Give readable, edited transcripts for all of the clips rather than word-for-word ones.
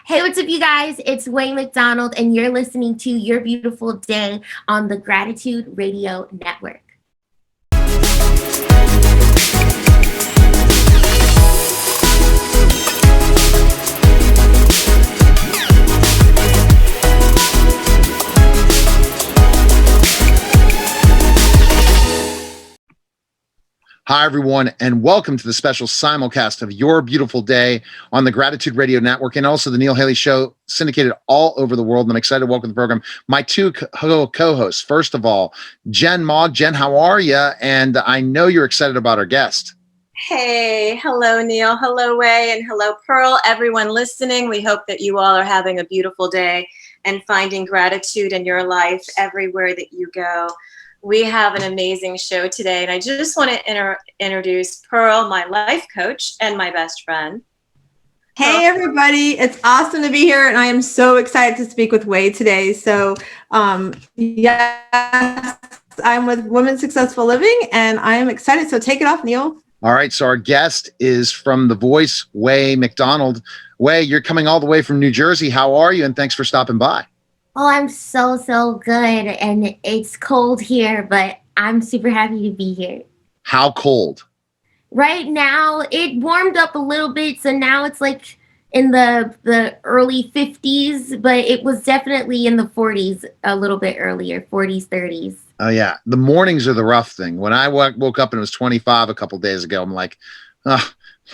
Hey, what's up, you guys? It's Wé McDonald, and you're listening to Your Beautiful Day on the Gratitude Radio Network. Hi, everyone, and welcome to the special simulcast of Your Beautiful Day on the Gratitude Radio Network and also the Neil Haley Show, syndicated all over the world. And I'm excited to welcome to the program my two co-hosts. First of all, Jen Mogg. Jen, how are you? And I know you're excited about our guest. Hey, hello, Neil. Hello, Wé, and hello, Pearl. Everyone listening, we hope that you all are having a beautiful day and finding gratitude in your life everywhere that you go. We have an amazing show today, and I just want to introduce Pearl, my life coach and my best friend. Hey, everybody. It's awesome to be here, and I am so excited to speak with Wé today. So, yes, I'm with Women Successful Living, and I am excited. So take it off, Neil. All right, so our guest is from The Voice, Wé McDonald. Wé, you're coming all the way from New Jersey. How are you? And thanks for stopping by. Oh, I'm so good, and it's cold here, but I'm super happy to be here. How cold? Right now, it warmed up a little bit, so now it's like in the early 50s, but it was definitely in the 40s a little bit earlier, 40s, 30s. Oh, yeah. The mornings are the rough thing. When I woke up and it was 25 a couple of days ago, I'm like,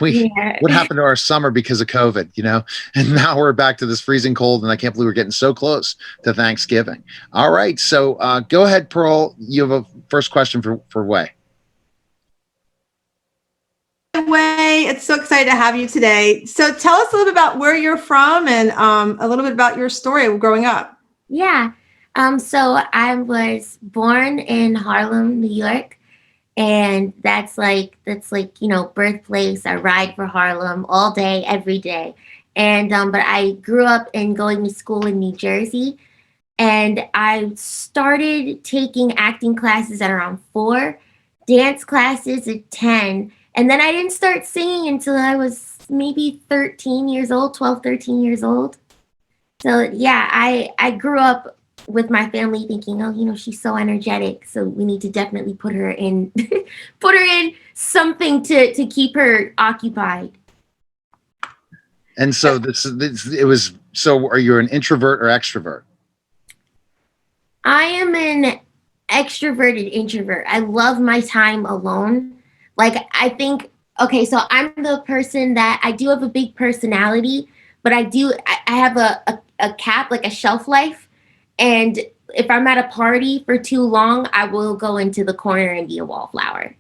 what happened to our summer because of COVID, And now we're back to this freezing cold, and I can't believe we're getting so close to Thanksgiving. All right. So go ahead, Pearl. You have a first question for Wé. Wé, it's so excited to have you today. So tell us a little bit about where you're from and a little bit about your story growing up. Yeah. So I was born in Harlem, New York. And that's like, birthplace. I ride for Harlem all day, every day. And, but I grew up in going to school in New Jersey. And I started taking acting classes at around 4, dance classes at 10. And then I didn't start singing until I was maybe 13 years old, 12, 13 years old. So yeah, I grew up with my family thinking, she's so energetic, so we need to definitely put her in something to keep her occupied. And so so are you an introvert or extrovert? I am an extroverted introvert. I love my time alone. I think, so I'm the person that I do have a big personality, but I have a cap, like a shelf life. And if I'm at a party for too long, I will go into the corner and be a wallflower.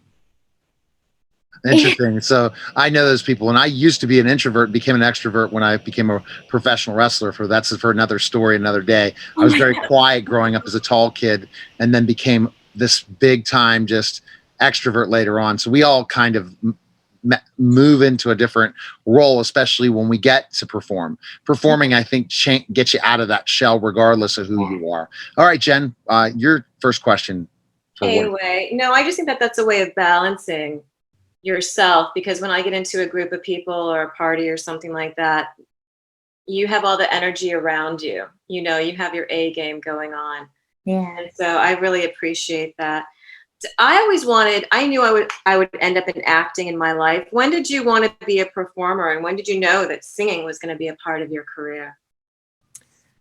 Interesting. So I know those people, and I used to be an introvert, became an extrovert when I became a professional wrestler. That's for another story, another day. I was very quiet growing up as a tall kid, and then became this big time just extrovert later on. So we all kind of move into a different role, especially when we get to perform. Performing, I think, gets you out of that shell regardless of who you are. All right, Jen, your first question. Anyway, no, I just think that that's a way of balancing yourself, because when I get into a group of people or a party or something like that, you have all the energy around you. You have your A game going on. Yeah. And so I really appreciate that. I knew I would end up in acting in my life. When did you want to be a performer, and when did you know that singing was going to be a part of your career?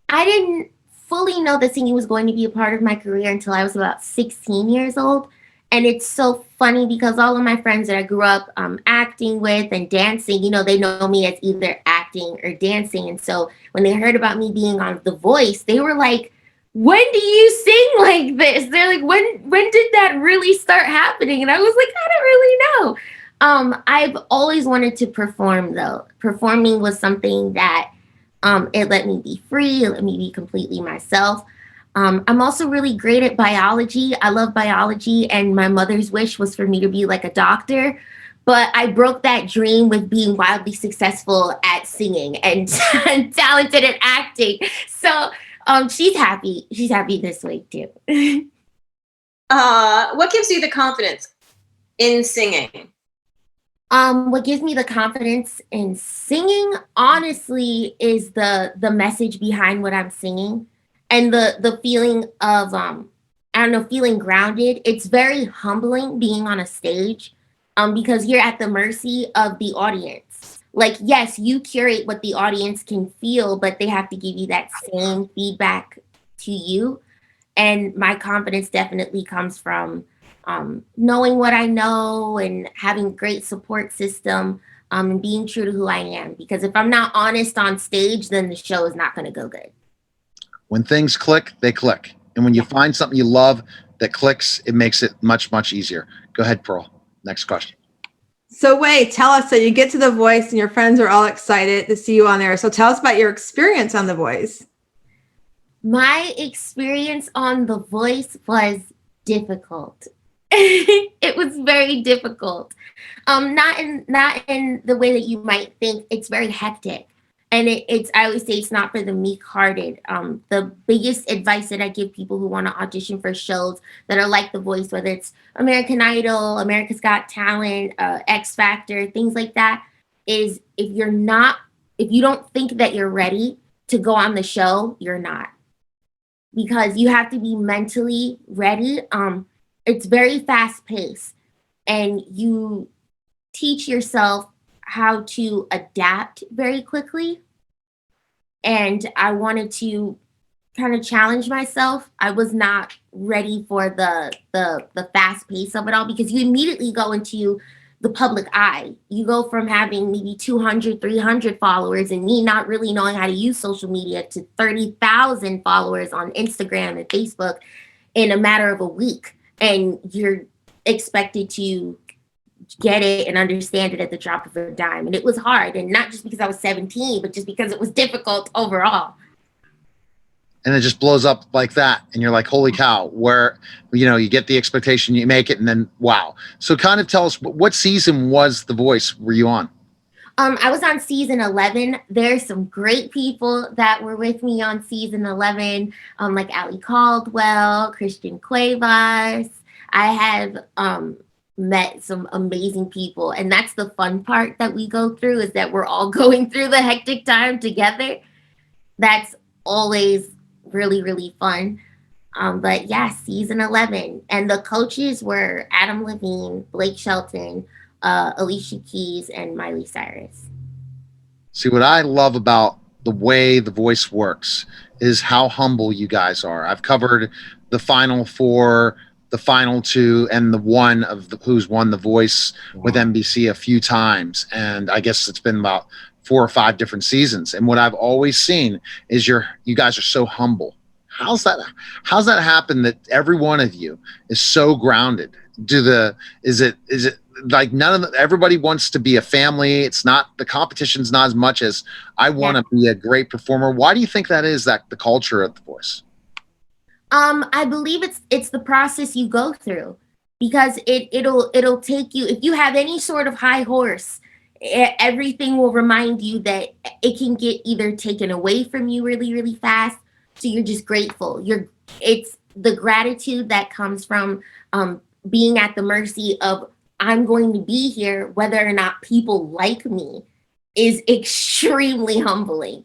I didn't fully know that singing was going to be a part of my career until I was about 16 years old. And it's so funny because all of my friends that I grew up acting with and dancing, they know me as either acting or dancing. And so when they heard about me being on The Voice, they were like, when do you sing like this? They're like, when did that really start happening? And I was like, I don't really know. I've always wanted to perform, though. Performing was something that it let me be free. It let me be completely myself. I'm also really great at biology. I love biology, and my mother's wish was for me to be like a doctor. But I broke that dream with being wildly successful at singing and talented at acting. So she's happy. She's happy this week too. What gives you the confidence in singing? What gives me the confidence in singing, honestly, is the message behind what I'm singing, and the feeling of I don't know, feeling grounded. It's very humbling being on a stage, because you're at the mercy of the audience. Like, yes, you curate what the audience can feel, but they have to give you that same feedback to you. And my confidence definitely comes from knowing what I know and having a great support system, and being true to who I am. Because if I'm not honest on stage, then the show is not going to go good. When things click, they click. And when you Yeah. find something you love that clicks, it makes it much, much easier. Go ahead, Pearl. Next question. So Wei, tell us, so you get to The Voice and your friends are all excited to see you on there. So tell us about your experience on The Voice. My experience on The Voice was difficult. It was very difficult. Not in the way that you might think. It's very hectic, and it's I always say it's not for the meek-hearted. The biggest advice that I give people who want to audition for shows that are like The Voice, whether it's American Idol, America's Got Talent, X Factor, things like that, is if you don't think that you're ready to go on the show, you're not, because you have to be mentally ready. It's very fast paced, and you teach yourself how to adapt very quickly. And I wanted to kind of challenge myself. I was not ready for the fast pace of it all, because you immediately go into the public eye. You go from having maybe 200, 300 followers and me not really knowing how to use social media to 30,000 followers on Instagram and Facebook in a matter of a week. And you're expected to get it and understand it at the drop of a dime. And it was hard. And not just because I was 17, but just because it was difficult overall. And it just blows up like that. And you're like, holy cow, where, you get the expectation, you make it, and then wow. So kind of tell us, what season was The Voice were you on? I was on season 11. There's some great people that were with me on season 11, like Ali Caldwell, Christian Cuevas. I have met some amazing people. And that's the fun part that we go through, is that we're all going through the hectic time together. That's always really, really fun. But yeah, season 11. And the coaches were Adam Levine, Blake Shelton, Alicia Keys, and Miley Cyrus. See, what I love about the way The Voice works is how humble you guys are. I've covered the final four, the final two, and the one of who's won The Voice with NBC a few times. And I guess it's been about 4 or 5 different seasons. And what I've always seen is you guys are so humble. How's that happen that every one of you is so grounded? Is it like everybody wants to be a family? It's not, the competition's not as much as I want to be a great performer. Why do you think that is, that the culture of The Voice? I believe it's the process you go through, because it'll take you, if you have any sort of high horse, everything will remind you that it can get either taken away from you really, really fast. So you're just grateful. It's the gratitude that comes from being at the mercy of, I'm going to be here whether or not people like me, is extremely humbling.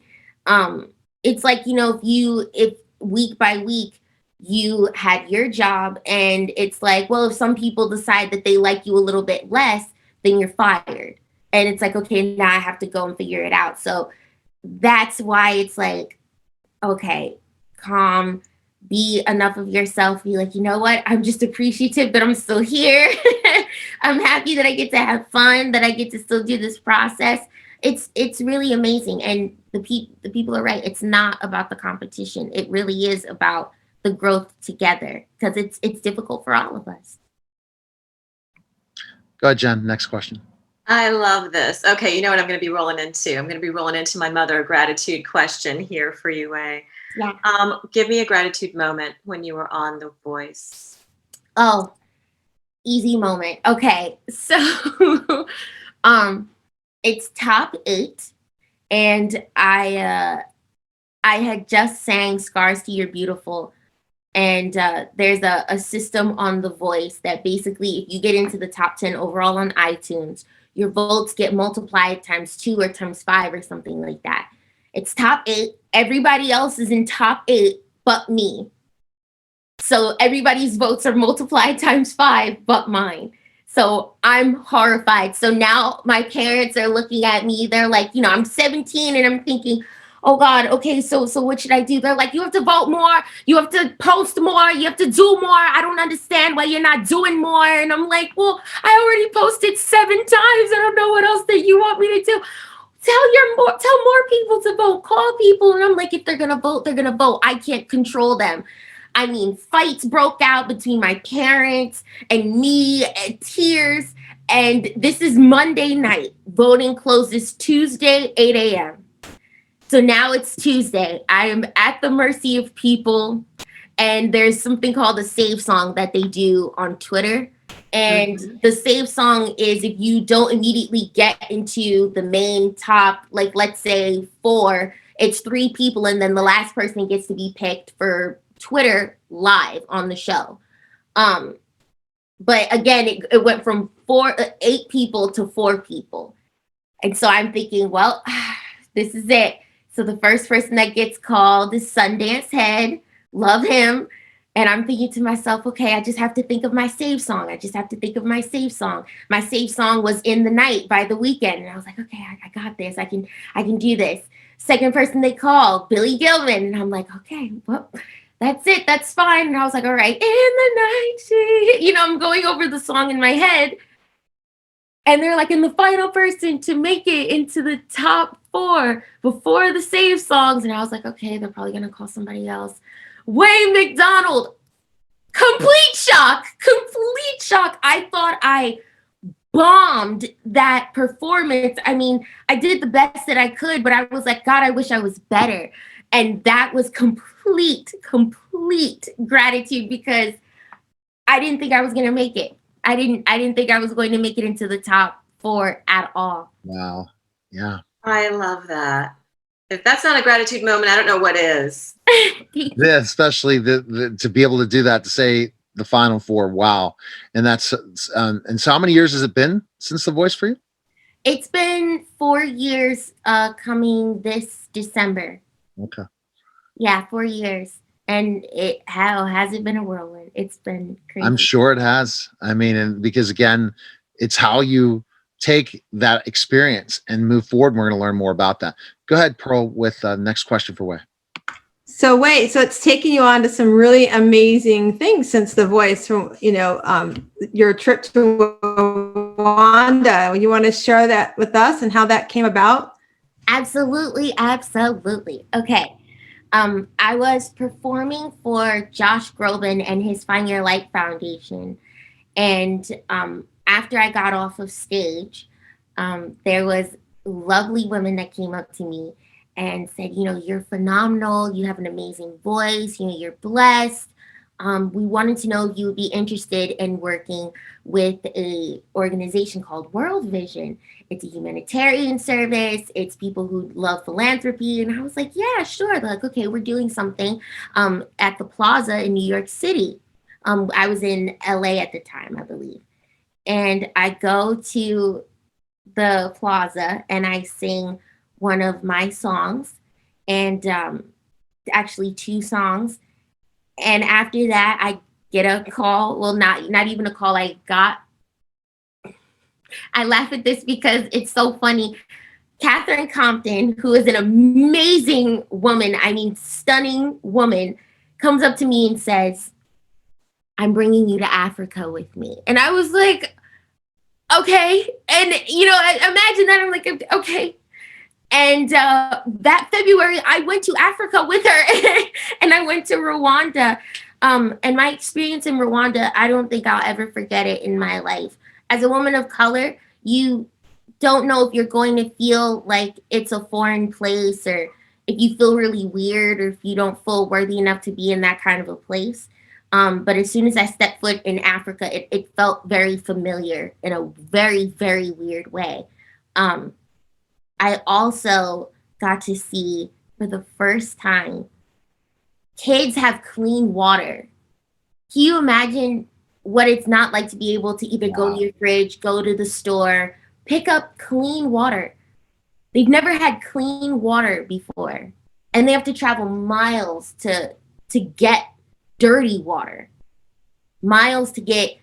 It's like, if week by week you had your job, and it's like, well, if some people decide that they like you a little bit less, then you're fired. And it's like, okay, now I have to go and figure it out. So that's why it's like, okay, calm, be enough of yourself, be like, you know what, I'm just appreciative that I'm still here. I'm happy that I get to have fun, that I get to still do this process. It's really amazing. And the people are right. It's not about the competition. It really is about the growth together, because it's difficult for all of us. Go ahead, Jen. Next question. I love this. Okay, you know what I'm going to be rolling into? I'm going to be rolling into my mother gratitude question here for you, Wé. Yeah. Give me a gratitude moment when you were on The Voice. Oh, easy moment. Okay, so it's top 8, and I had just sang "Scars to Your Beautiful." And there's a system on The Voice that basically, if you get into the top 10 overall on iTunes, your votes get multiplied times 2 or times 5 or something like that. It's top 8. Everybody else is in top 8 but me. So everybody's votes are multiplied times 5 but mine. So I'm horrified. So now my parents are looking at me. They're like, I'm 17 and I'm thinking, oh God, okay, so what should I do? They're like, you have to vote more, you have to post more, you have to do more. I don't understand why you're not doing more. And I'm like, well, I already posted 7 times. I don't know what else that you want me to do. Tell more people to vote, call people. And I'm like, if they're gonna vote, they're gonna vote. I can't control them. I mean, fights broke out between my parents and me, and tears. And this is Monday night. Voting closes Tuesday, 8 a.m. So now it's Tuesday. I am at the mercy of people. And there's something called a save song that they do on Twitter. And the save song is if you don't immediately get into the main top, like let's say 4, it's 3 people. And then the last person gets to be picked for Twitter live on the show. But again, it went from 8 people to 4 people. And so I'm thinking, well, this is it. So the first person that gets called is Sundance Head. Love him. And I'm thinking to myself, okay, I just have to think of my save song. My save song was In the Night by The Weeknd. And I was like, okay, I got this. I can do this. Second person they call, Billy Gilman. And I'm like, okay, well, that's it. That's fine. And I was like, all right, In the Night. I'm going over the song in my head. And they're like, and the final person to make it into the top 4 before the save songs. And I was like, okay, they're probably going to call somebody else. Wé McDonald. Complete shock. I thought I bombed that performance. I mean, I did the best that I could, but I was like, God, I wish I was better. And that was complete gratitude because I didn't think I was going to make it. I didn't think I was going to make it into the top 4 at all. Wow. Yeah. I love that. If that's not a gratitude moment, I don't know what is. Yeah, especially to be able to do that, to say the final 4. Wow. And that's and so how many years has it been since The Voice for you? It's been 4 years coming this December. Okay. Yeah, 4 years. And how has it been a whirlwind? It's been crazy. I'm sure it has. I mean, and because again, it's how you take that experience and move forward. And we're going to learn more about that. Go ahead, Pearl, with the next question for Wé. So Wé, so it's taken you on to some really amazing things since The Voice, from your trip to Rwanda. You want to share that with us and how that came about? Absolutely. Okay. I was performing for Josh Groban and his Find Your Light Foundation. And after I got off of stage, there was lovely women that came up to me and said, you're phenomenal. You have an amazing voice. You're blessed. We wanted to know if you would be interested in working with a organization called World Vision. It's a humanitarian service. It's people who love philanthropy. And I was like, yeah, sure. They're like, okay, we're doing something at the Plaza in New York City. I was in LA at the time, I believe. And I go to the Plaza and I sing one of my songs, and actually 2 songs. And after that, I get a call. Well, not even a call. I laugh at this because it's so funny. Catherine Compton, who is an amazing woman, I mean, stunning woman, comes up to me and says, I'm bringing you to Africa with me. And I was like, okay. And, I imagine that. I'm like, okay. And that February, I went to Africa with her and I went to Rwanda. And my experience in Rwanda, I don't think I'll ever forget it in my life. As a woman of color, you don't know if you're going to feel like it's a foreign place, or if you feel really weird, or if you don't feel worthy enough to be in that kind of a place. But as soon as I stepped foot in Africa, it felt very familiar in a very, very weird way. I also got to see for the first time kids have clean water. Can you imagine what it's not like to be able to either go to your fridge, go to the store, pick up clean water. They've never had clean water before, and they have to travel miles to get dirty water. Miles to get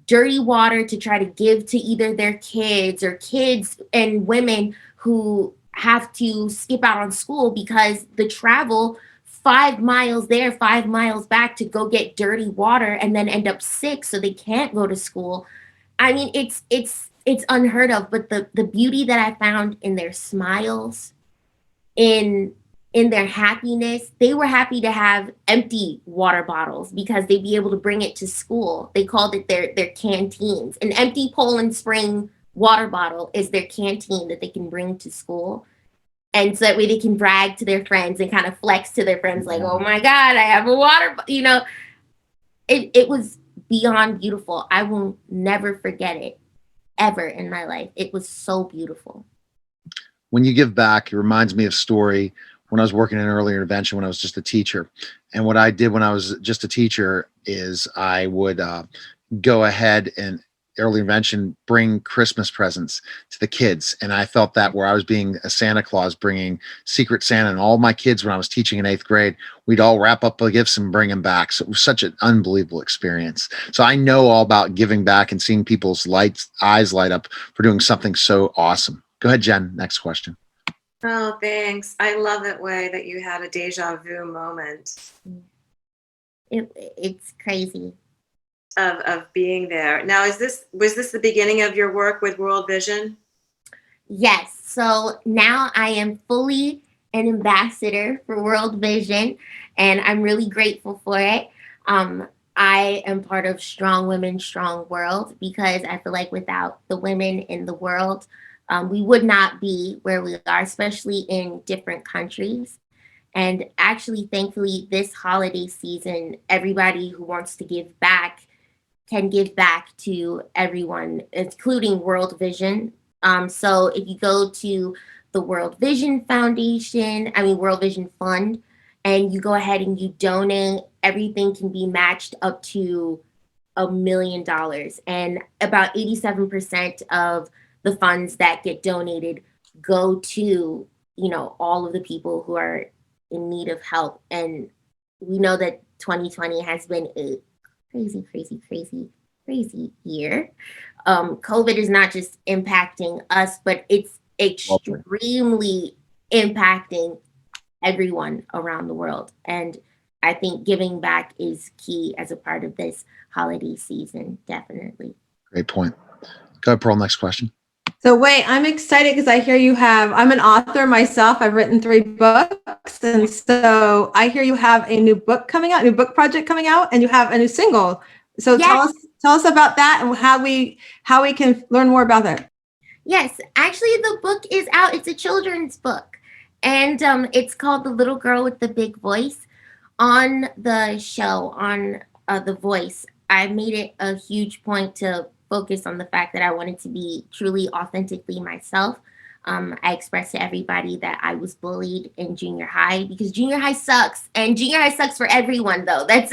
dirty water to try to give to either their kids or kids and women who have to skip out on school because the travel 5 miles there, 5 miles back to go get dirty water and then end up sick so they can't go to school. I mean, it's unheard of, but the beauty that I found in their smiles, in their happiness, they were happy to have empty water bottles because they'd be able to bring it to school. They called it their canteens. An empty Poland Spring water bottle is their canteen that they can bring to school. And so that way they can brag to their friends and kind of flex to their friends like, oh my God, I have a it was beyond beautiful. I will never forget it ever in my life. It was so beautiful. When you give back, it reminds me of a story when I was working in early intervention when I was just a teacher. And what I did when I was just a teacher is I would go ahead and early intervention bring Christmas presents to the kids. And I felt that where I was being a Santa Claus, bringing Secret Santa, and all my kids when I was teaching in 8th grade, we'd all wrap up the gifts and bring them back. So it was such an unbelievable experience. So I know all about giving back and seeing people's eyes light up for doing something so awesome. Go ahead, Jen. Next question. Oh, thanks. I love it, Wé, that you had a deja vu moment It's crazy. of being there. Now, was this the beginning of your work with World Vision? Yes. So now I am fully an ambassador for World Vision, and I'm really grateful for it. I am part of Strong Women, Strong World because I feel like without the women in the world, we would not be where we are, especially in different countries. And actually, thankfully, this holiday season, everybody who wants to give back can give back to everyone, including World Vision. So if you go to the World Vision World Vision Fund, and you go ahead and you donate, everything can be matched up to $1 million. And about 87% of the funds that get donated go to, all of the people who are in need of help. And we know that 2020 has been a crazy, crazy, crazy, crazy year. COVID is not just impacting us, but it's extremely impacting everyone around the world. And I think giving back is key as a part of this holiday season, definitely. Great point. Go ahead, Pearl. Next question. So Wé, I'm excited because I hear I'm an author myself. I've written 3 books. And so I hear you have a new book coming out, new book project coming out, and you have a new single. So yes. tell us about that and how we can learn more about that. Yes, actually the book is out. It's a children's book. And it's called The Little Girl with the Big Voice. On the show, on The Voice, I made it a huge point to focus on the fact that I wanted to be truly authentically myself. I expressed to everybody that I was bullied in junior high because junior high sucks, and junior high sucks for everyone though. That's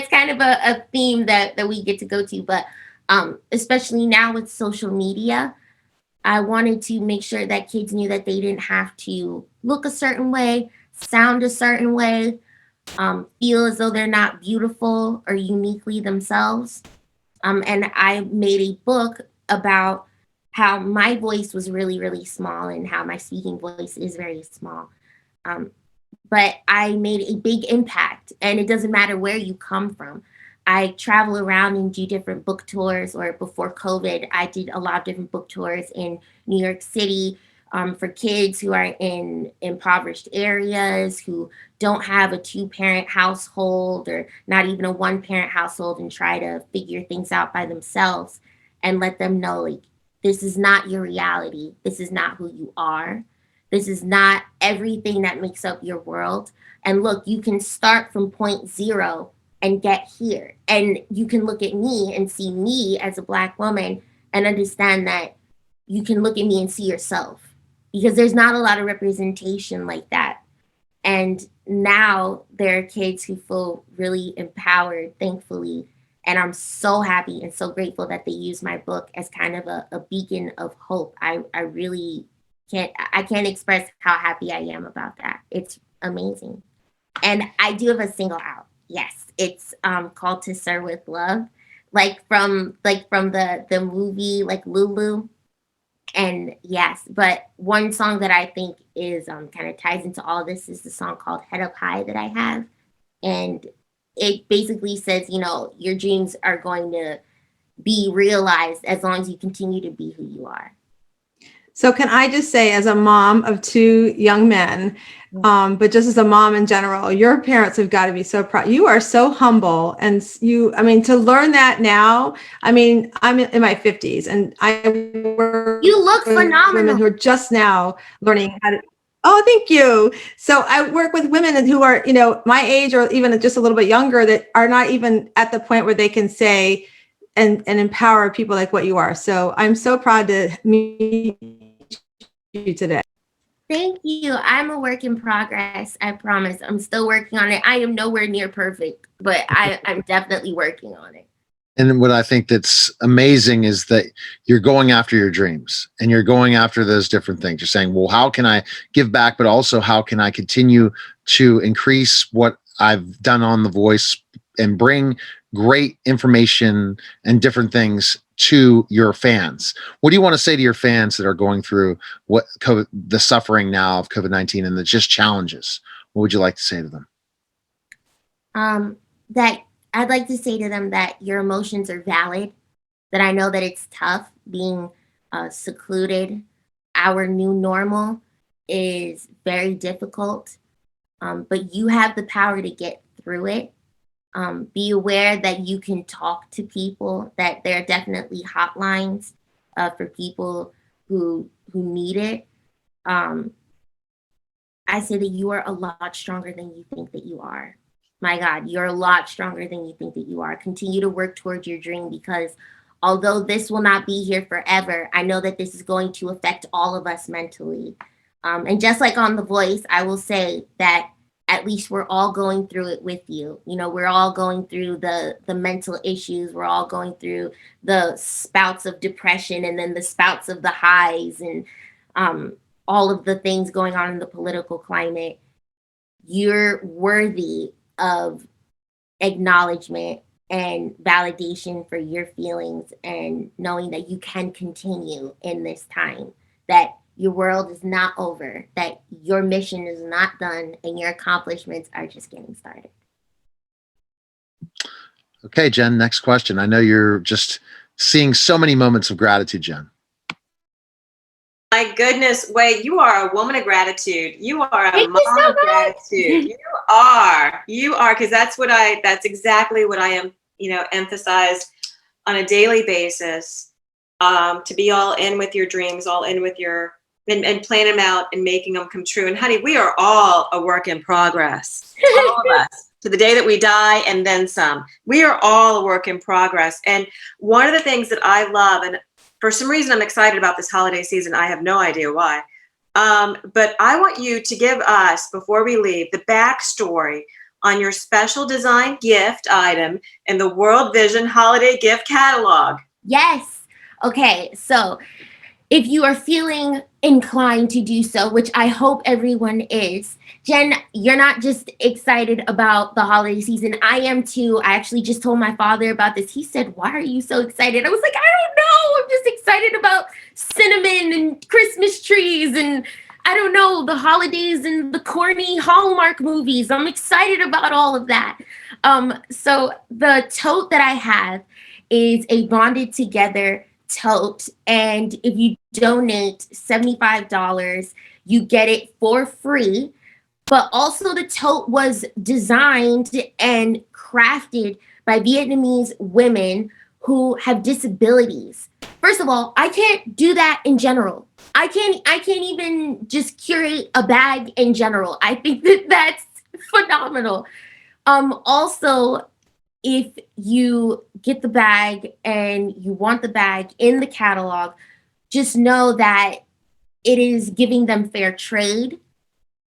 kind of a theme that we get to go to, but especially now with social media, I wanted to make sure that kids knew that they didn't have to look a certain way, sound a certain way, feel as though they're not beautiful or uniquely themselves. And I made a book about how my voice was really, really small and how my speaking voice is very small. But I made a big impact, and it doesn't matter where you come from. I travel around and do different book tours, or before COVID, I did a lot of different book tours in New York City for kids who are in impoverished areas, who don't have a 2-parent household or not even a 1-parent household, and try to figure things out by themselves and let them know, like, this is not your reality. This is not who you are. This is not everything that makes up your world. And look, you can start from point 0 and get here. And you can look at me and see me as a Black woman and understand that you can look at me and see yourself, because there's not a lot of representation like that. And now there are kids who feel really empowered, thankfully, And I'm so happy and so grateful that they use my book as kind of a beacon of hope. I really can't express how happy I am about that. It's amazing. And I do have a single out. Yes. It's called To Sir with Love. Like from the movie like Lulu. And yes, but one song that I think is kind of ties into all this is the song called Head Up High that I have. And it basically says, your dreams are going to be realized as long as you continue to be who you are. So can I just say, as a mom of two young men, but just as a mom in general, your parents have got to be so proud. You are so humble. And to learn that now, I'm in my 50s and I work You look with phenomenal. women who are just now learning how to. Oh, thank you. So I work with women who are, my age or even just a little bit younger that are not even at the point where they can say and empower people like what you are. So I'm so proud to meet you today. Thank you. I'm a work in progress. I promise. I'm still working on it. I am nowhere near perfect, but I'm definitely working on it. And what I think that's amazing is that you're going after your dreams and you're going after those different things. You're saying, well, how can I give back? But also, how can I continue to increase what I've done on The Voice and bring great information and different things to your fans? What do you want to say to your fans that are going through the suffering now of COVID-19 and the just challenges? What would you like to say to them? That I'd like to say to them that your emotions are valid, that I know that it's tough being secluded. Our new normal is very difficult, but you have the power to get through it. Be aware that you can talk to people, that there are definitely hotlines for people who need it. I say that you are a lot stronger than you think that you are. My God, you're a lot stronger than you think that you are. Continue to work towards your dream, because although this will not be here forever, I know that this is going to affect all of us mentally. And just like on The Voice, I will say that at least we're all going through it with you. We're all going through the mental issues. We're all going through the spouts of depression and then the spouts of the highs and all of the things going on in the political climate. You're worthy of acknowledgement and validation for your feelings, and knowing that you can continue in this time, that your world is not over, that your mission is not done, and your accomplishments are just getting started. Okay, Jen, next question. I know you're just seeing so many moments of gratitude, Jen. My goodness, Wé, you are a woman of gratitude. You are a Thank mom you so of much. gratitude. You are, because that's exactly what I am, emphasize on a daily basis, to be all in with your dreams, all in with your, and plan them out and making them come true. And honey, we are all a work in progress, all of us, to the day that we die and then some. We are all a work in progress. And one of the things that I love, and for some reason I'm excited about this holiday season, I have no idea why, but I want you to give us, before we leave, the backstory on your special design gift item in the World Vision Holiday Gift Catalog. Yes. Okay. So if you are feeling inclined to do so, which I hope everyone is, Jen, you're not just excited about the holiday season. I am too. I actually just told my father about this. He said, "Why are you so excited?" I was like, "I don't know. I'm just excited about cinnamon and Christmas trees and I don't know, the holidays and the corny Hallmark movies. I'm excited about all of that." So the tote that I have is a bonded together tote, and if you donate $75, you get it for free. But also the tote was designed and crafted by Vietnamese women who have disabilities. First of all, I can't do that in general. I can't even just curate a bag in general. I think that that's phenomenal. Also, if you get the bag and you want the bag in the catalog, just know that it is giving them fair trade.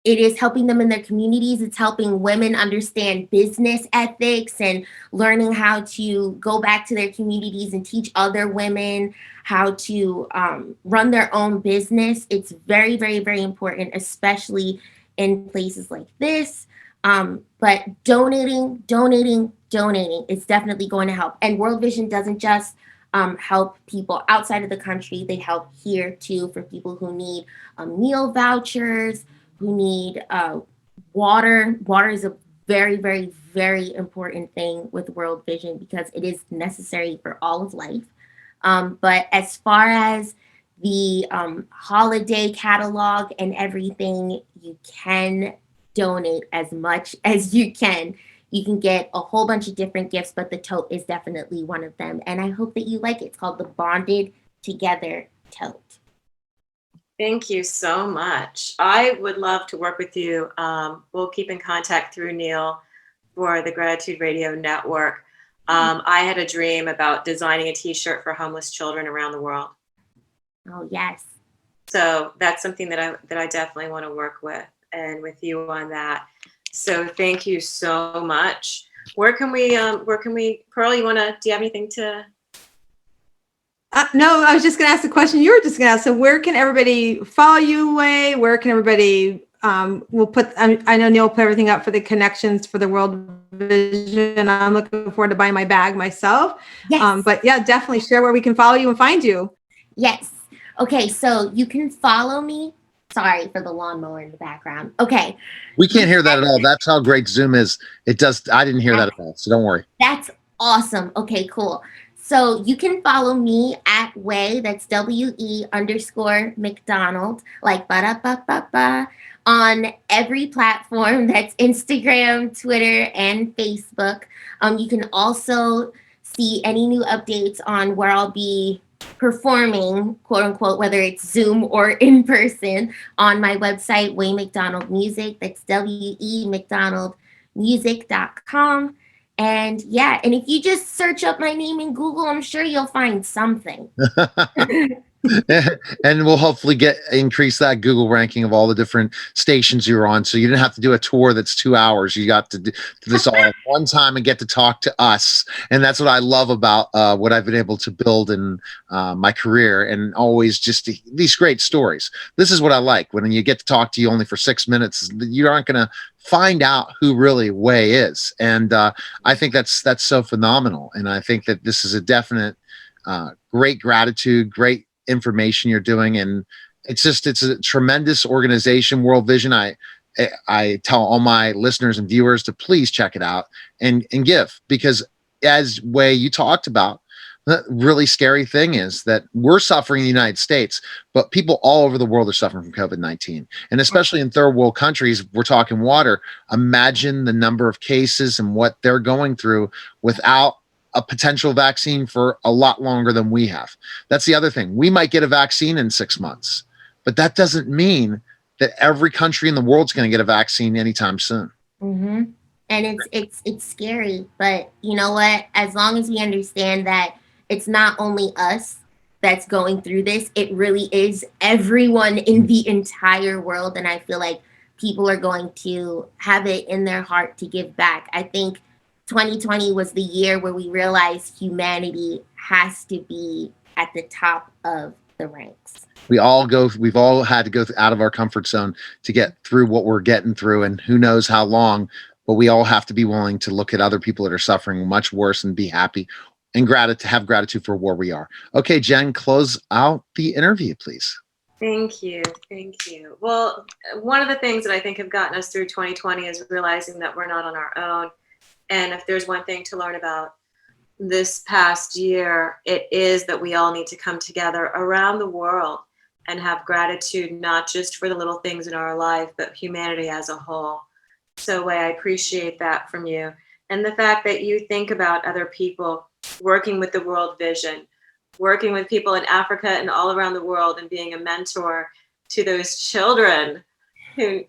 it is helping them in their communities. It's helping women understand business ethics and learning how to go back to their communities and teach other women how to run their own business. It's very, very, very important, especially in places like this. But donating is definitely going to help. And World Vision doesn't just help people outside of the country. They help here too for people who need meal vouchers, who need water. Water is a very, very, very important thing with World Vision because it is necessary for all of life. But as far as the holiday catalog and everything, you can donate as much as you can. You can get a whole bunch of different gifts, but the tote is definitely one of them. And I hope that you like it. It's called the Bonded Together Tote. Thank you so much. I would love to work with you. We'll keep in contact through Neil for the Gratitude Radio Network. I had a dream about designing a t-shirt for homeless children around the world. Oh, yes. So that's something that I definitely want to work with and with you on that. So thank you so much. Where can we, Pearl, do you have anything to? No, I was just going to ask the question you were just going to ask. So where can everybody follow you, Wé? Where can everybody, we'll put, I know Neil will put everything up for the connections for the World Vision. I'm looking forward to buying my bag myself. Yes. But yeah, definitely share where we can follow you and find you. Yes. Okay, so you can follow me. Sorry for the lawnmower in the background. Okay. We can't hear that at all. That's how great Zoom is. It does. I didn't hear that at all. So don't worry. That's awesome. Okay, cool. So you can follow me at Wé, that's WE_McDonald, like ba-da-ba-ba-ba, on every platform. That's Instagram, Twitter, and Facebook. You can also see any new updates on where I'll be performing, quote unquote, whether it's Zoom or in person, on my website, Wé McDonald Music. That's WEMcDonaldmusic.com. And yeah, and if you just search up my name in Google, I'm sure you'll find something. And we'll hopefully increase that Google ranking of all the different stations you're on. So you didn't have to do a tour that's 2 hours. You got to do this all at one time and get to talk to us. And that's what I love about what I've been able to build in my career, and always just these great stories. This is what I like. When you get to talk to you only for 6 minutes, you aren't going to find out who really Wé is. And I think that's so phenomenal. And I think that this is a definite great gratitude, great information you're doing, and it's a tremendous organization, World Vision. I tell all my listeners and viewers to please check it out and give, because as Wé, you talked about, the really scary thing is that we're suffering in the United States, but people all over the world are suffering from COVID-19, and especially in third world countries. We're talking water. Imagine the number of cases and what they're going through without a potential vaccine for a lot longer than we have. That's the other thing. We might get a vaccine in 6 months, but that doesn't mean that every country in the world's going to get a vaccine anytime soon. Mm-hmm. And it's scary, but you know what? As long as we understand that it's not only us that's going through this, it really is everyone in the entire world. And I feel like people are going to have it in their heart to give back. I think 2020 was the year where we realized humanity has to be at the top of the ranks. We've all had to go out of our comfort zone to get through what we're getting through, and who knows how long, but we all have to be willing to look at other people that are suffering much worse and be happy and have gratitude for where we are. Okay, Jen, close out the interview, please. Thank you. Thank you. Well, one of the things that I think have gotten us through 2020 is realizing that we're not on our own. And if there's one thing to learn about this past year, it is that we all need to come together around the world and have gratitude, not just for the little things in our life, but humanity as a whole. So Wé, I appreciate that from you. And the fact that you think about other people, working with the World Vision, working with people in Africa and all around the world, and being a mentor to those children who,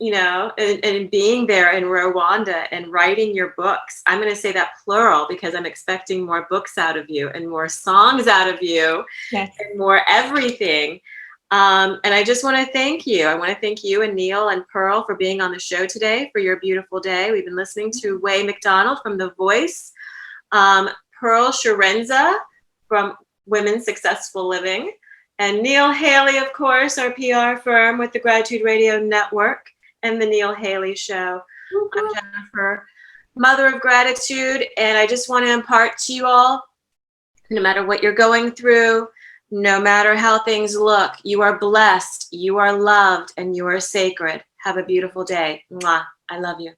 and being there in Rwanda and writing your books. I'm going to say that plural because I'm expecting more books out of you and more songs out of you. Yes. And more everything. And I just want to thank you. I want to thank you and Neil and Pearl for being on the show today, for your beautiful day. We've been listening to Wé McDonald from The Voice, Pearl Sharenza from Women's Successful Living, and Neil Haley, of course, our PR firm with the Gratitude Radio Network and the Neil Haley Show. I'm Jennifer, Mother of Gratitude, and I just want to impart to you all, no matter what you're going through, no matter how things look, you are blessed, you are loved, and you are sacred. Have a beautiful day. Mwah. I love you.